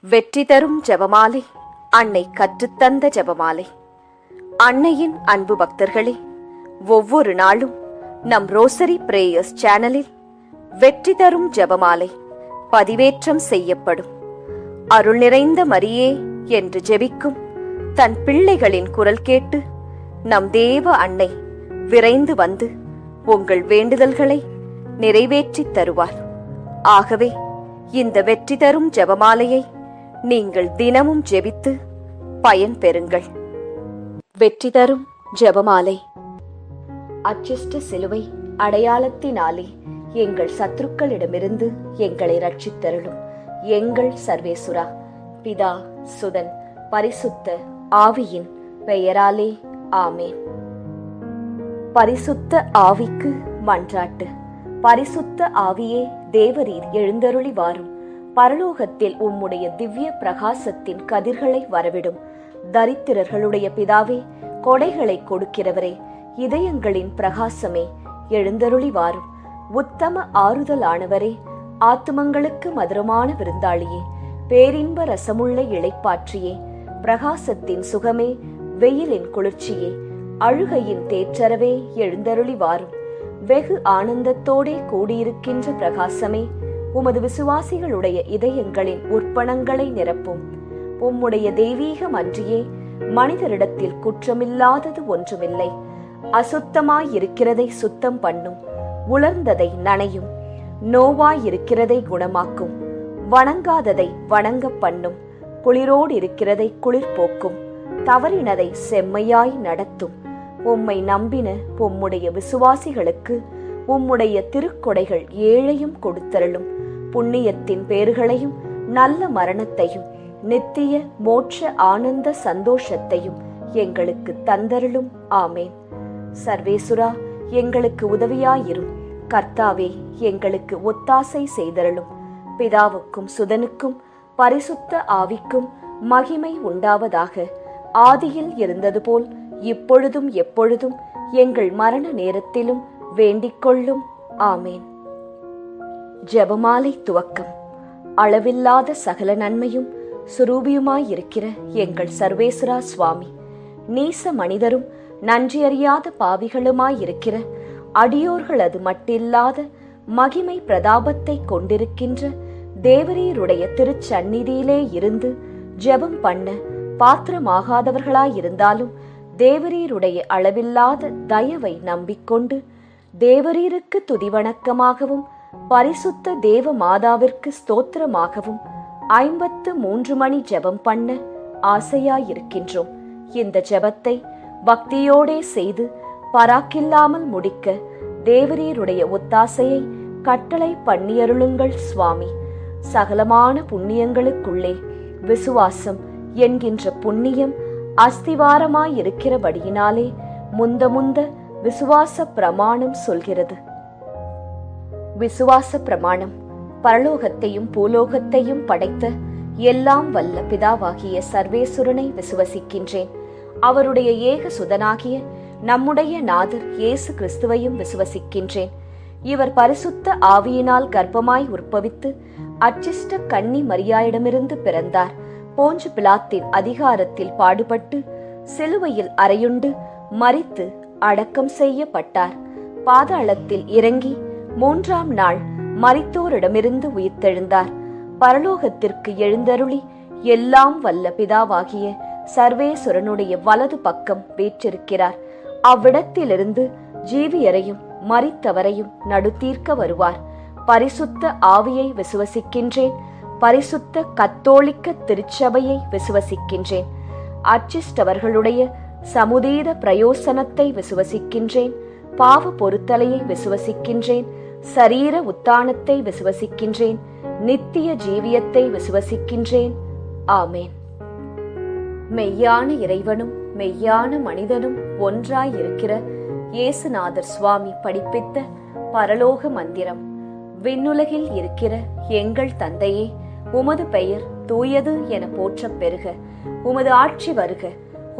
வெற்றி தரும் ஜெபமாலை, அன்னை கற்றுத்தந்த ஜெபமாலை. அன்னையின் அன்பு பக்தர்களே, ஒவ்வொரு நாளும் நம் ரோசரி பிரேயர்ஸ் சேனலில் வெற்றி தரும் ஜெபமாலை பதிவேற்றம் செய்யப்படும். அருள் நிறைந்த மரியே என்று ஜெபிக்கும் தன் பிள்ளைகளின் குரல் கேட்டு நம் தேவ அன்னை விரைந்து வந்து உங்கள் வேண்டுதல்களை நிறைவேற்றித் தருவார். ஆகவே இந்த வெற்றி தரும் ஜெபமாலையை நீங்கள் தினமும் ஜெபித்து பயன் பெறுங்கள். வெற்றி தரும் ஜெபமாலை. அச்சிஷ்ட சிலுவை அடையாளத்தினாலே எங்கள் சத்துருக்களிடமிருந்து எங்களை ரட்சித்தருளும் எங்கள் சர்வேசுரா. பிதா, சுதன், பரிசுத்த ஆவியின் பெயராலே ஆமேன். பரிசுத்த ஆவிக்கு மன்றாட்டு. பரிசுத்த ஆவியே, தேவரீர் எழுந்தருளி வாரும். பரலோகத்தில் உம்முடைய திவ்ய பிரகாசத்தின் கதிர்களை வரவிடும். தரித்திரர்களுடைய பிதாவே, கொடைகளை கொடுக்கிறவரே, இதயங்களின் பிரகாசமே, எழுந்தருளி வாரும். உத்தம ஆறுதலானவரே, ஆத்துமங்களுக்கு மதுரமான விருந்தாளியே, பேரின்ப ரசமுள்ள இளைப்பாற்றியே, பிரகாசத்தின் சுகமே, வெயிலின் குளிர்ச்சியே, அழுகையின் தேற்றரவே, எழுந்தருளி வாரும். வெகு ஆனந்தத்தோடே கூடியிருக்கின்ற பிரகாசமே, உமது விசுவாசிகளுடைய இதயங்களின் உற்பணங்களை நிரப்பும். உம்முடைய தெய்வீகம் அன்றியே மனிதரிடத்தில் குற்றமில்லாதது ஒன்றுமில்லை. அசுத்தமாயிருக்கிறதை சுத்தம் பண்ணும், உலர்ந்ததை நனையும், நோவாயிருக்கிறதை குணமாக்கும், வணங்காததை வணங்க பண்ணும், குளிரோடு இருக்கிறதை குளிர் போக்கும், தவறினதை செம்மையாய் நடத்தும். உம்மை நம்பின உம்முடைய விசுவாசிகளுக்கு உம்முடைய திருக்கொடைகள் ஏழையும் கொடுத்தருளும். புண்ணியத்தின் பேறுகளையும் நல்ல மரணத்தையும் நித்திய மோட்ச ஆனந்த சந்தோஷத்தையும் எங்களுக்கு தந்தருளும். ஆமேன். சர்வேசுரா, எங்களுக்கு உதவியாயிரும். கர்த்தாவே, எங்களுக்கு ஒத்தாசை செய்தருளும். பிதாவுக்கும் சுதனுக்கும் பரிசுத்த ஆவிக்கும் மகிமை உண்டாவதாக. ஆதியில் இருந்தது போல் இப்பொழுதும் எப்பொழுதும் எங்கள் மரண நேரத்திலும் வேண்டிக் கொள்ளும். ஆமேன். ஜெபமாலை துவக்கம். அளவில்லாத சகல நன்மையும் சுரூபியுமாயிருக்கிற எங்கள் சர்வேஸ்வரா சுவாமி, நீச மனிதரும் நன்றியறியாத பாவிகளுமாயிருக்கிற அடியோர்களது மட்டில்லாத மகிமை பிரதாபத்தை கொண்டிருக்கின்ற தேவரீருடைய திருச்சந்நிதியிலே இருந்து ஜெபம் பண்ண பாத்திரமாகாதவர்களாயிருந்தாலும் தேவரீருடைய அளவில்லாத தயவை நம்பிக்கொண்டு தேவரீருக்கு துதிவணக்கமாகவும் பரிசுத்த தேவ மாதாவிற்கு ஸ்தோத்திரமாகவும் 53 மணி ஜெபம் பண்ண ஆசையாயிருக்கின்றோம். இந்த ஜெபத்தை பக்தியோடே செய்து பராக்கில்லாமல் முடிக்க தேவரீருடைய ஒத்தாசையை கட்டளை பண்ணியருளுங்கள் சுவாமி. சகலமான புண்ணியங்களுக்குள்ளே விசுவாசம் என்கின்ற புண்ணியம் அஸ்திவாரமாயிருக்கிறபடியினாலே முந்த விசுவாச பிரமாணம் சொல்கிறது. விசுவாச பிரமாணம். பரலோகத்தையும் பூலோகத்தையும் படைத்த எல்லாம் வல்ல பிதாவாகிய சர்வேசுரனை விசுவசிக்கின்றேன். அவருடைய ஏக சுதனாகிய நம்முடைய நாதர் இயேசு கிறிஸ்துவையும் விசுவசிக்கின்றேன். இவர் பரிசுத்த ஆவியினால் கர்ப்பமாய் உற்பவித்து அச்சிஷ்ட கன்னி மரியாயிடமிருந்து பிறந்தார். போஞ்சு பிலாத்தின் அதிகாரத்தில் பாடுபட்டு சிலுவையில் அறையுண்டு மரித்து அடக்கம் செய்யப்பட்டார். பாதாளத்தில் இறங்கி 3ஆம் நாள் மரித்தோரிடமிருந்து உயிர்த்தெழுந்தார். பரலோகத்திற்கு எழுந்தருளி எல்லாம் வல்ல பிதாவாகிய சர்வேசுரனுடைய வலது பக்கம் வீற்றிருக்கிறார். அவ்விடத்திலிருந்து ஜீவியரையும் மரித்தவரையும் நடுத்தீர்க்க வருவார். பரிசுத்த ஆவியை விசுவசிக்கின்றேன். பரிசுத்த கத்தோலிக்க திருச்சபையை விசுவசிக்கின்றேன். அச்சிஷ்டவர்களுடைய சமுதீத பிரயோசனத்தை விசுவசிக்கின்றேன். பாவ பொருத்தலையை விசுவசிக்கின்றேன். சரீர உத்தானத்தை விசுவசிக்கின்றேன். நித்திய ஜீவியத்தை விசுவசிக்கின்றேன். ஆமேன். மெய்யான இறைவனும் மெய்யான மனிதனும் ஒன்றாயிருக்கிற இயேசுநாதர் சுவாமி படிப்பித்த பரலோக மந்திரம். விண்ணுலகில் இருக்கிற எங்கள் தந்தையே, உமது பெயர் தூயது என போற்றப் பெறுக. உமது ஆட்சி வருக.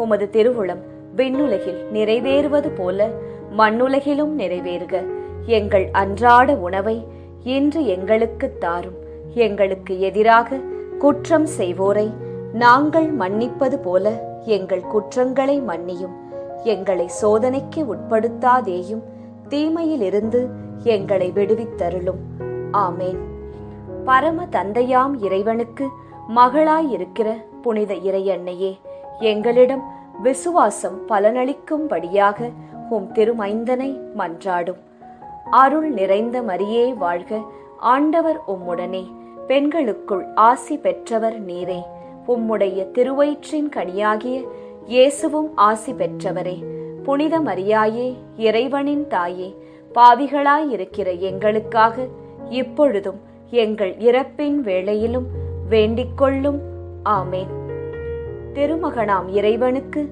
உமது திருவுளம் விண்ணுலகில் நிறைவேறுவது போல மண்ணுலகிலும் நிறைவேறுக. எங்கள் அன்றாட உணவை இன்று எங்களுக்குத் தாரும். எங்களுக்கு எதிராக குற்றம் செய்வோரை நாங்கள் மன்னிப்பது போல எங்கள் குற்றங்களை மன்னியும். எங்களை சோதனைக்கு உட்படுத்தாதேயும், தீமையிலிருந்து எங்களை விடுவித்தருளும். ஆமேன். பரம தந்தையாம் இறைவனுக்கு மகளாயிருக்கிற புனித இறையன்னையே, எங்களிடம் விசுவாசம் பலனளிக்கும்படியாக உம் திருமைந்தனை மன்றாடும். அருள் நிறைந்த மரியே வாழ்க, ஆண்டவர் உம்முடனே, பெண்களுக்குள் ஆசி பெற்றவர் நீரே. உம்முடைய திருவயிற்றின் கனியாகிய இயேசுவும் ஆசி பெற்றவரே. புனித மரியாயே, இறைவனின் தாயே, பாவிகளாயிருக்கிற எங்களுக்காக இப்பொழுதும் எங்கள் இறப்பின் வேளையிலும் வேண்டிக்கொள்ளும். ஆமேன். திருமகனாம் இறைவனுக்கு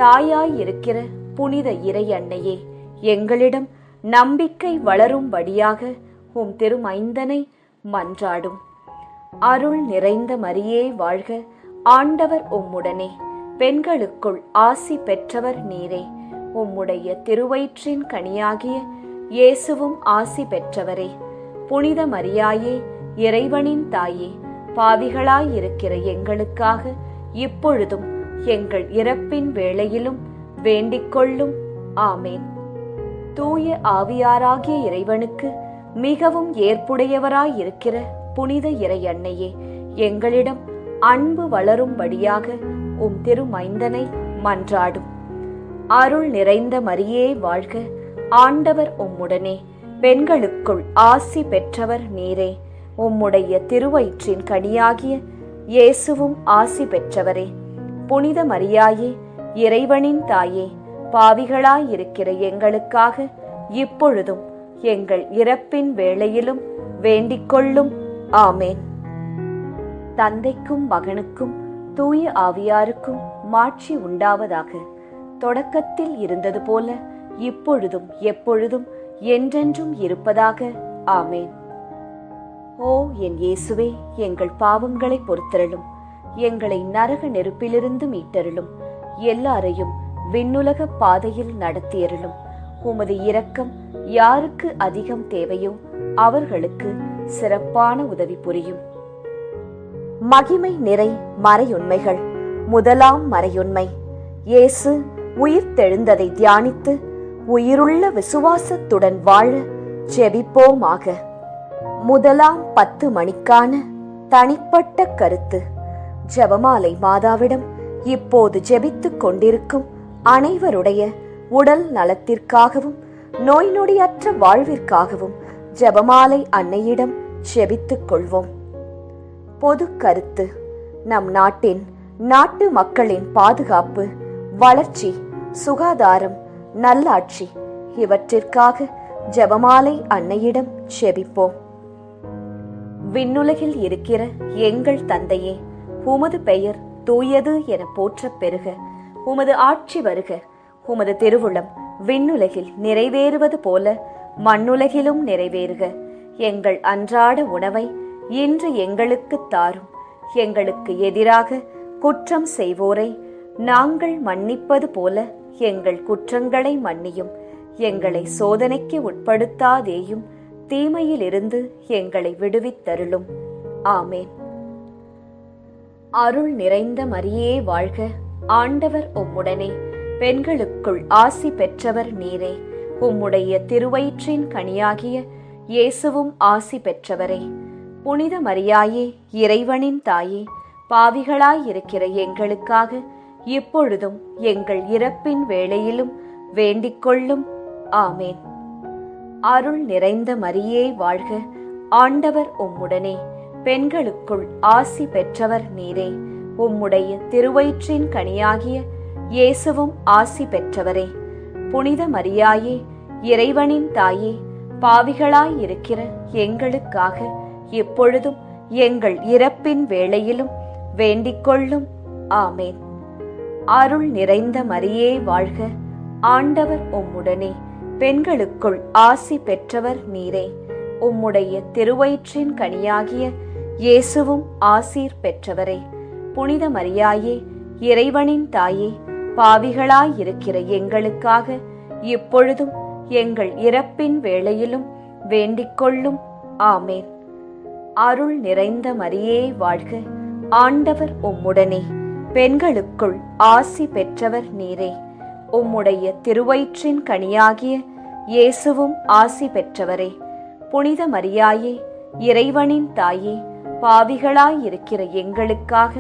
தாயாயிருக்கிற புனித இறை அன்னையே, எங்களிடம் நம்பிக்கை வளரும்படியாக உம் திருமைந்தனை மன்றாடும். அருள் நிறைந்த மரியே வாழ்க, ஆண்டவர் உம்முடனே, பெண்களுக்குள் ஆசி பெற்றவர் நீரே. உம்முடைய திருவயிற்றின் கனியாகிய இயேசுவும் ஆசி பெற்றவரே. புனித மரியாயே, இறைவனின் தாயே, பாவிகளாயிருக்கிற எங்களுக்காக இப்பொழுதும் எங்கள் இறப்பின் வேளையிலும் வேண்டிக்கொள்ளும். ஆமேன். தூய ஆவியாராகிய இறைவனுக்கு மிகவும் ஏற்புடையவராயிருக்கிற புனித இறை அன்னையே, எங்களிடம் அன்பு வளரும்படியாக உம் திருமைந்தனை மன்றாடும். அருள் நிறைந்த மரியே வாழ்க, ஆண்டவர் உம்முடனே, பெண்களுக்குள் ஆசி பெற்றவர் நீரே. உம்முடைய திருவயிற்றின் கனியாகிய இயேசுவும் ஆசி பெற்றவரே. புனித மரியாயே, இறைவனின் தாயே, பாவிகளாயிருக்கிற எங்களுக்காக இப்பொழுதும் எங்கள் இறப்பின் வேளையிலும் வேண்டிக்கொள்ளும். ஆமேன். தந்தைக்கும் மகனுக்கும் தூய ஆவியாருக்கும் மாட்சி உண்டாவதாக. தொடக்கத்தில் இருந்தது போல இப்பொழுதும் எப்பொழுதும் என்றென்றும் இருப்பதாக. ஆமேன். ஓ என் இயேசுவே, எங்கள் பாவங்களை பொறுத்தருளும். எங்களை நரக நெருப்பிலிருந்து மீட்டருளும். எல்லாரையும் விண்ணுலக பாதையில் நடத்தியருளும். உமது இரக்கம் யாருக்கு அதிகம் தேவையோ அவர்களுக்கு சிறப்பான உதவி புரியும். மகிமை நிறை மறையுண்மைகள். முதலாம் மறையுண்மை, இயேசு உயிர்த்தெழுந்ததை தியானித்து உயிருள்ள விசுவாசத்துடன் வாழ ஜெபிப்போமாக. முதலாம் 10 மணிக்கான தனிப்பட்ட கருத்து. ஜெபமாலை மாதாவிடம் இப்போது ஜெபித்துக் கொண்டிருக்கும் அனைவருடைய உடல் நலத்திற்காகவும் நோய் நொடியற்ற வாழ்விற்காகவும் ஜெபமாலை அன்னையிடம் ஜெபித்துக் கொள்வோம். பொது கருத்து. நம் நாட்டு மக்களின் பாதுகாப்பு, வளர்ச்சி, சுகாதாரம், நல்லாட்சி இவற்றிற்காக ஜெபமாலை அன்னையிடம் ஜெபிப்போம். விண்ணுலகில் இருக்கிற எங்கள் தந்தையே, உமது பெயர் தூயது என போற்றப் பெறுக. உமது ஆட்சி வருக. உமது திருவுளம் விண்ணுலகில் நிறைவேறுவது போல மண்ணுலகிலும் நிறைவேறுக. எங்கள் அன்றாட உணவை இன்று எங்களுக்கு தாரும். எங்களுக்கு எதிராக குற்றம் செய்வோரை நாங்கள் மன்னிப்பது போல எங்கள் குற்றங்களை மன்னியும். எங்களை சோதனைக்கு உட்படுத்தாதேயும், தீமையிலிருந்து எங்களை விடுவித்தருளும். ஆமேன். அருள் நிறைந்த மரியே வாழ்க, ஆண்டவர் உம்முடனே, பெண்களுக்குள் ஆசி பெற்றவர் நீரே. உம்முடைய திருவயிற்றின் கனியாகிய இயேசுவும் ஆசி பெற்றவரே. புனித மரியாயே, இறைவனின் தாயே, பாவிகளாயிருக்கிற எங்களுக்காக இப்பொழுதும் எங்கள் இறப்பின் வேளையிலும் வேண்டிக்கொள்ளும். ஆமேன். அருள் நிறைந்த மரியே வாழ்க, ஆண்டவர் உம்முடனே, பெண்களுக்குள் ஆசி பெற்றவர் நீரே. உம்முடைய திருவயிற்றின் கனியாகிய இயேசுவும் ஆசி பெற்றவரே. புனித மரியாயே, இறைவனின் தாயே, பாவிகளாயிருக்கிற எங்களுக்காக இப்பொழுதும் எங்கள் இறப்பின் வேளையிலும் வேண்டிக்கொள்ளும். ஆமேன். அருள் நிறைந்த மரியே வாழ்க, ஆண்டவர் உம்முடனே, பெண்களுக்குள் ஆசி பெற்றவர் நீரே. உம்முடைய திருவயிற்றின் கனியாகிய இயேசுவும் ஆசீர் பெற்றவரே. புனித மரியாயே, இறைவனின் தாயே, பாவிகளாயிருக்கிற எங்களுக்காக இப்பொழுதும் எங்கள் இறப்பின் வேளையிலும் வேண்டிக்கொள்ளும். ஆமேன். அருள் நிறைந்த மரியே வாழ்க, ஆண்டவர் உம்முடனே, பெண்களுக்குள் ஆசி பெற்றவர் நீரே. உம்முடைய திருவயிற்றின் கனியாகிய இயேசுவும் ஆசி பெற்றவரே. புனித மரியாயே, இறைவனின் தாயே, பாவிகளாயிருக்கிற எங்களுக்காக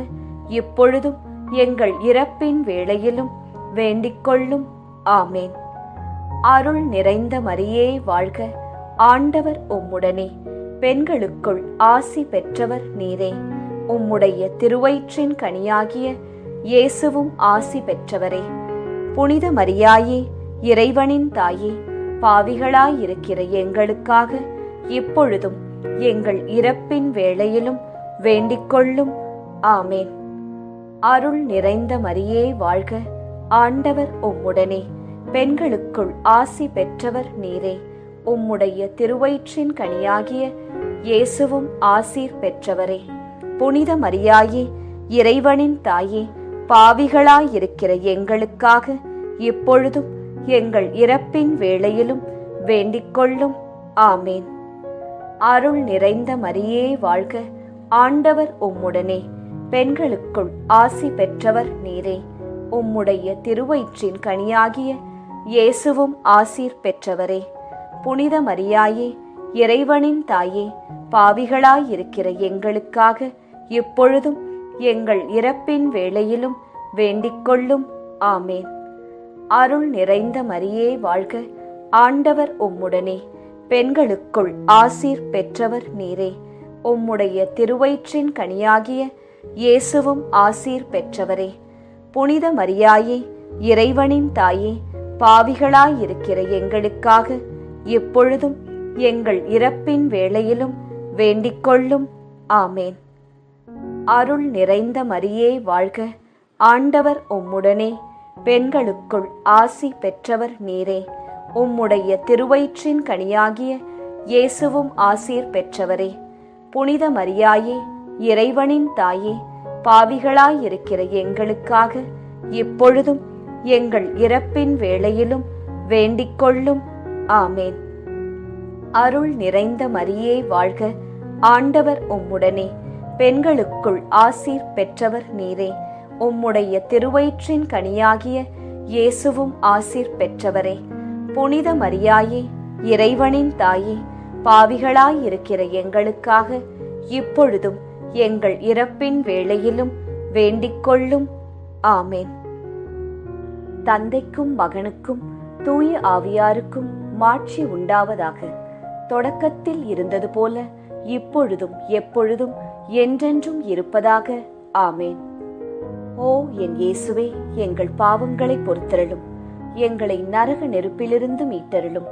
இப்பொழுதும் எங்கள் இறப்பின் வேளையிலும் வேண்டிக்கொள்ளும். ஆமேன். அருள் நிறைந்த மரியே வாழ்க, ஆண்டவர் உம்முடனே, பெண்களுக்குள் ஆசி பெற்றவர் நீரே. உம்முடைய திருவயிற்றின் கனியாகிய இயேசுவும் ஆசி பெற்றவரே. புனித மரியாயே, இறைவனின் தாயே, பாவிகளாயிருக்கிற எங்களுக்காக இப்பொழுதும் எங்கள் இறப்பின் வேளையிலும் வேண்டிக்கொள்ளும். ஆமேன். அருள் நிறைந்த மரியே வாழ்க, ஆண்டவர் உம்முடனே, பெண்களுக்குள் ஆசி பெற்றவர் நீரே. உம்முடைய திருவயிற்றின் கனியாகிய இயேசுவும் ஆசீர் பெற்றவரே. புனித மரியாயே, இறைவனின் தாயே, பாவிகளாயிருக்கிற எங்களுக்காக இப்பொழுதும் எங்கள் இறப்பின் வேளையிலும் வேண்டிக்கொள்ளும். ஆமேன். அருள் நிறைந்த மரியே வாழ்க, ஆண்டவர் உம்முடனே, பெண்களுக்குள் ஆசி பெற்றவர் நீரே. உம்முடைய திருவயிற்றின் கனியாகிய இயேசுவும் ஆசீர் பெற்றவரே. புனித மரியாயே, இறைவனின் தாயே, பாவிகளாயிருக்கிற எங்களுக்காக இப்பொழுதும் எங்கள் இறப்பின் வேளையிலும் வேண்டிக்கொள்ளும். ஆமேன். அருள் நிறைந்த மரியே வாழ்க, ஆண்டவர் உம்முடனே, பெண்களுக்குள் ஆசீர் பெற்றவர் நீரே. உம்முடைய திருவயிற்றின் கனியாகிய இயேசுவும் ஆசீர் பெற்றவரே. புனித மரியாயே, இறைவனின் தாயே, பாவிகளாயிருக்கிற எங்களுக்காக இப்பொழுதும் எங்கள் இறப்பின் வேளையிலும் வேண்டிக்கொள்ளும். ஆமேன். அருள் நிறைந்த மரியே வாழ்க, ஆண்டவர் உம்முடனே, பெண்களுக்குள் ஆசி பெற்றவர் நீரே. உம்முடைய திருவயிற்றின் கனியாகிய இயேசுவும் ஆசீர் பெற்றவரே. புனித மரியாயே, இறைவனின் தாயே, பாவிகளாயிருக்கிற எங்களுக்காக இப்பொழுதும் எங்கள் இறப்பின் வேளையிலும் வேண்டிக்கொள்ளும். ஆமேன். அருள் நிறைந்த மரியே வாழ்க, ஆண்டவர் உம்முடனே, பெண்களுக்குள் ஆசீர் பெற்றவர் நீரே. உம்முடைய திருவயிற்றின் கனியாகிய இயேசுவும் ஆசீர் பெற்றவரே. புனித மரியாயே, இறைவனின் தாயே, பாவிகளாயிருக்கிற எங்களுக்காக இப்பொழுதும் எங்கள் இறப்பின் வேளையிலும் வேண்டிக்கொள்ளும். ஆமேன். தந்தைக்கும் மகனுக்கும் தூய ஆவியாருக்கும் மாட்சி உண்டாவதாக. தொடக்கத்தில் இருந்தது போல இப்பொழுதும் எப்பொழுதும் என்றென்றும் இருப்பதாக. ஆமேன். ஓ என் இயேசுவே, எங்கள் பாவங்களை பொறுத்தருளும், எங்களை நரக நெருப்பிலிருந்து மீட்டருளும்,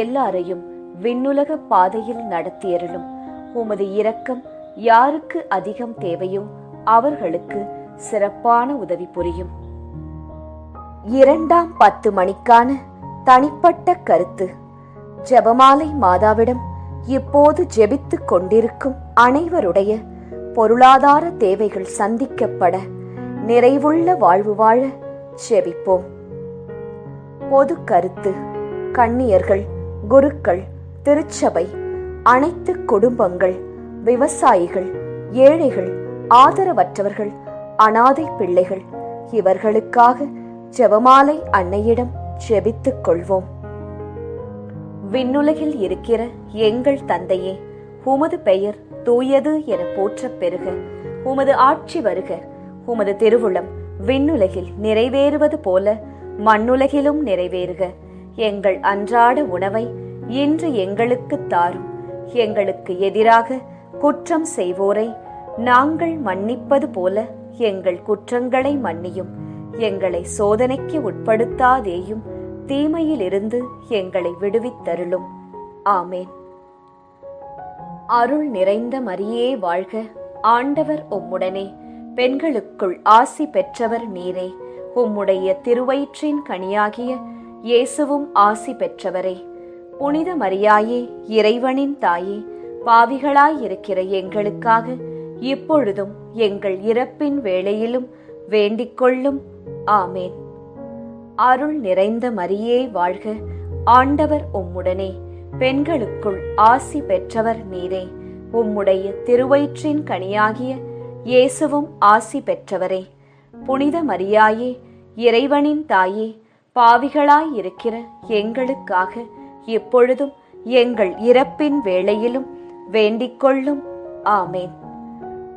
எல்லாரையும் விண்ணுலக பாதையில் நடத்தியருளும். உமது இரக்கம் யாருக்கு அதிகம் தேவையோ அவர்களுக்கு சிறப்பான உதவி புரியும். 2ஆம் 10 மணிக்கான தனிப்பட்ட கருத்து. ஜெபமாலை மாதாவிடம் இப்போது ஜெபித்துக் கொண்டிருக்கும் அனைவருடைய பொருளாதார தேவைகள் சந்திக்கப்பட நிறைவுள்ள வாழ்வு வாழ ஜெபிப்போம். பொது கருத்து. கன்னியர்கள், குருக்கள், திருச்சபை, அனைத்து குடும்பங்கள், விவசாயிகள், ஏழைகள், ஆதரவற்றவர்கள், அனாதை பிள்ளைகள், இவர்களுக்காக ஜெபமாலை அன்னையிடம் ஜெபித்துக் கொள்வோம். விண்ணுலகில் இருக்கிற எங்கள் தந்தையே, உமது பெயர் தூயது என போற்றப் பெறுக. உமது ஆட்சி வருக. உமது திருவுளம் விண்ணுலகில் நிறைவேறுவது போல மண்ணுலகிலும் நிறைவேறுக. எங்கள் அன்றாட உணவை இன்று எங்களுக்கு தாரும். எங்களுக்கு எதிராக குற்றம் செய்வோரை நாங்கள் மன்னிப்பது போல எங்கள் குற்றங்களை மன்னியும். எங்களை சோதனைக்கு உட்படுத்தாதேயும், தீமையிலிருந்து எங்களை விடுவித்தருளும். ஆமேன். அருள் நிறைந்த மரியே வாழ்க, ஆண்டவர் உம்முடனே, பெண்களுக்குள் ஆசி பெற்றவர் நீரே. உம்முடைய திருவயிற்றின் கனியாகிய இயேசுவும் ஆசி பெற்றவரே. புனித மரியாயே, இறைவனின் தாயே, பாவிகளாயிருக்கிற எங்களுக்காக இப்பொழுதும் எங்கள் இறப்பின் வேளையிலும் வேண்டிக்கொள்ளும். ஆமேன். அருள் நிறைந்த மரியே வாழ்க, ஆண்டவர் உம்முடனே, பெண்களுக்குள் ஆசி பெற்றவர் நீரே. உம்முடைய திருவயிற்றின் கனியாகிய இயேசுவும் ஆசி பெற்றவரே. புனித மரியாயே, இறைவனின் தாயே, பாவிகளாயிருக்கிற எங்களுக்காக இப்பொழுதும் எங்கள் இறப்பின் வேளையிலும் வேண்டிக்கொள்ளும். ஆமேன்.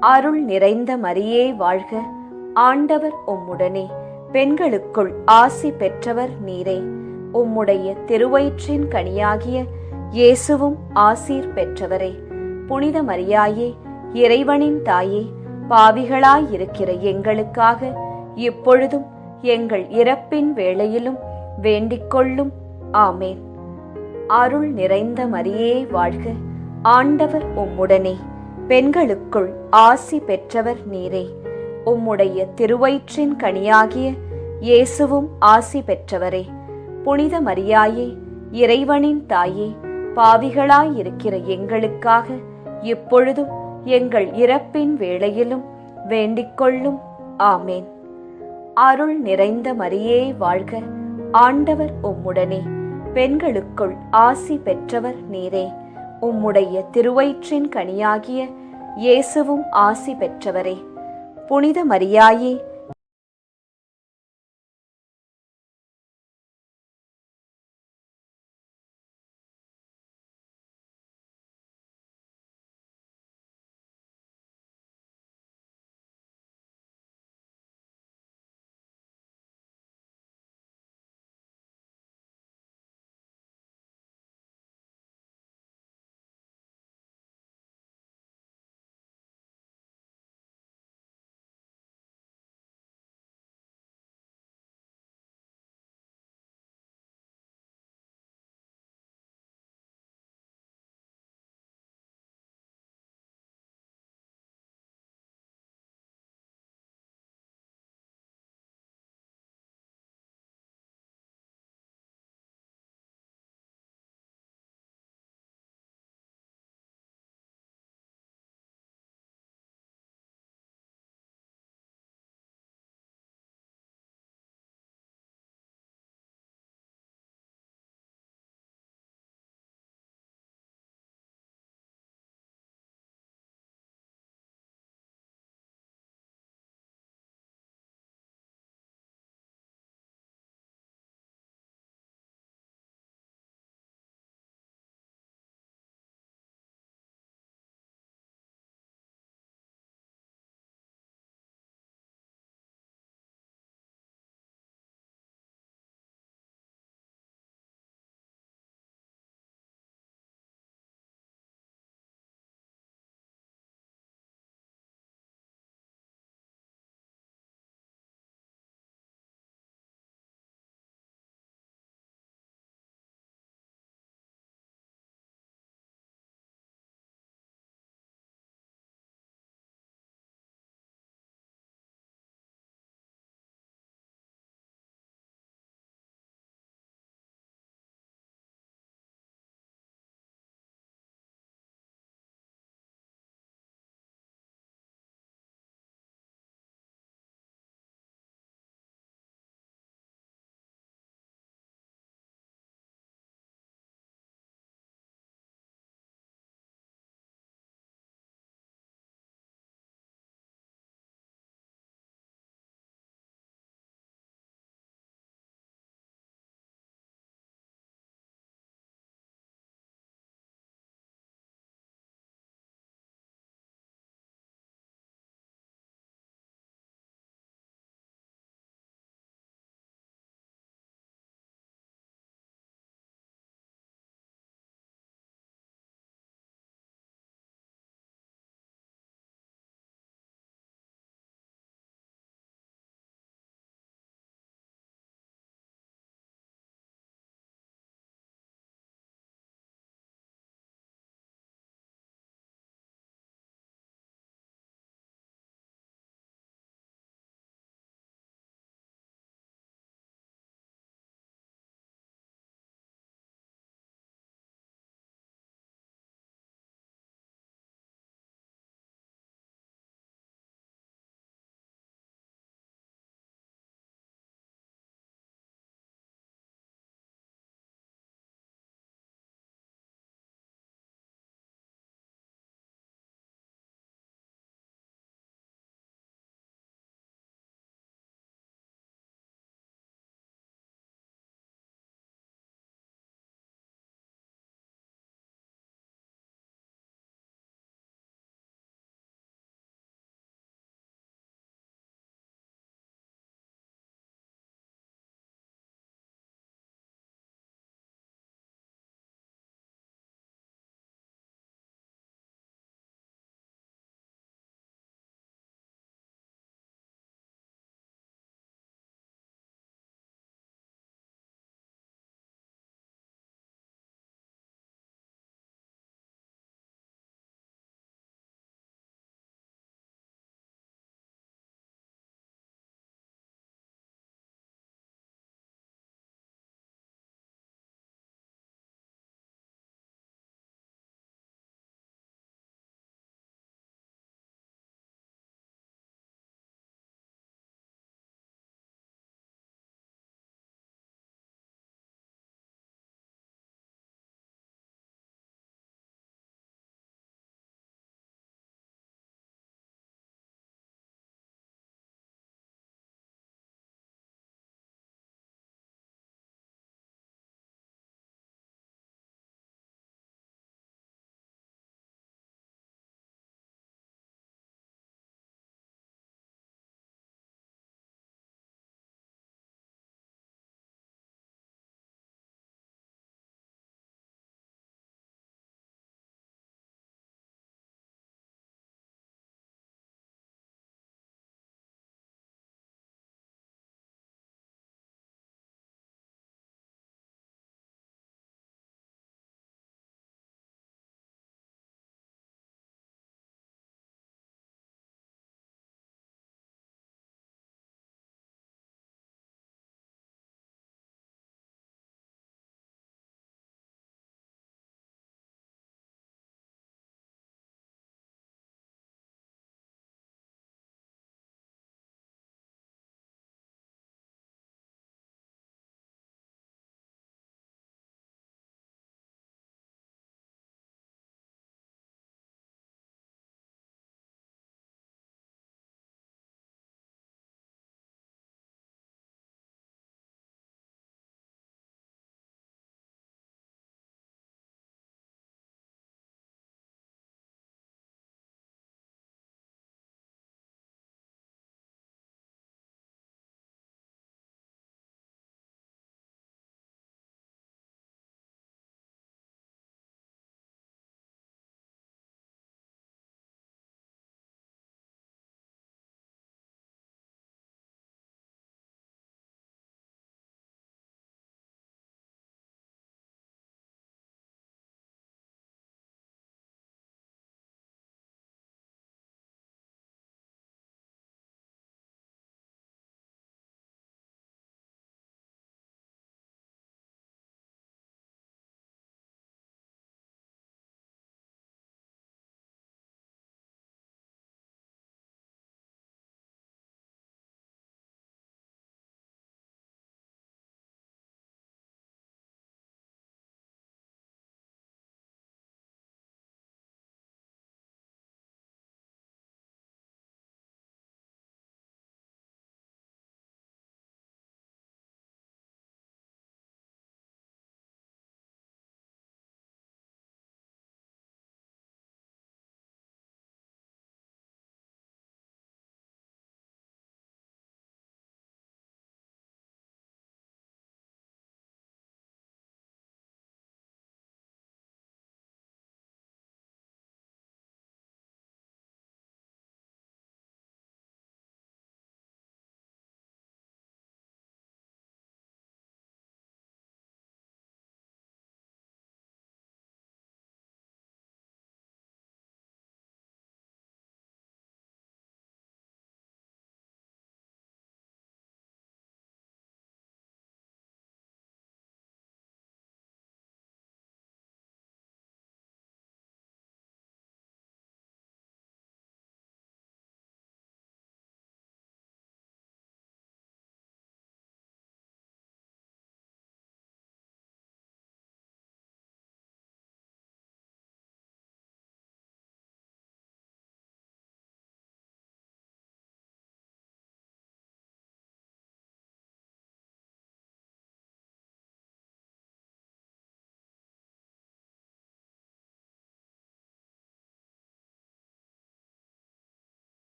அருள் நிறைந்த மரியே வாழ்க, ஆண்டவர் உம்முடனே, பெண்களுக்குள் ஆசி பெற்றவர் நீரே. உம்முடைய திருவயிற்றின் கனியாகிய இயேசுவும் ஆசீர் பெற்றவரே. புனித மரியாயே, இறைவனின் தாயே, பாவிகளாயிருக்கிற எங்களுக்காக இப்பொழுதும் எங்கள் இறப்பின் வேளையிலும் வேண்டிக்கொள்ளும். ஆமேன். அருள் நிறைந்த மரியே வாழ்க, ஆண்டவர் உம்முடனே, பெண்களுக்குள் ஆசி பெற்றவர் நீரே. உம்முடைய திருவயிற்றின் கனியாகிய இயேசுவும் ஆசி பெற்றவரே. புனித மரியாயே, இறைவனின் தாயே, பாவிகளாயிருக்கிற எங்களுக்காக இப்பொழுதும் எங்கள் இறப்பின் வேளையிலும் வேண்டிக்கொள்ளும். ஆமேன். அருள் நிறைந்த மரியே வாழ்க, ஆண்டவர் உம்முடனே, பெண்களுக்குள் ஆசி பெற்றவர் நீரே. உம்முடைய திருவயிற்றின் கனியாகிய இயேசுவும் ஆசி பெற்றவரே. புனித மரியாயே,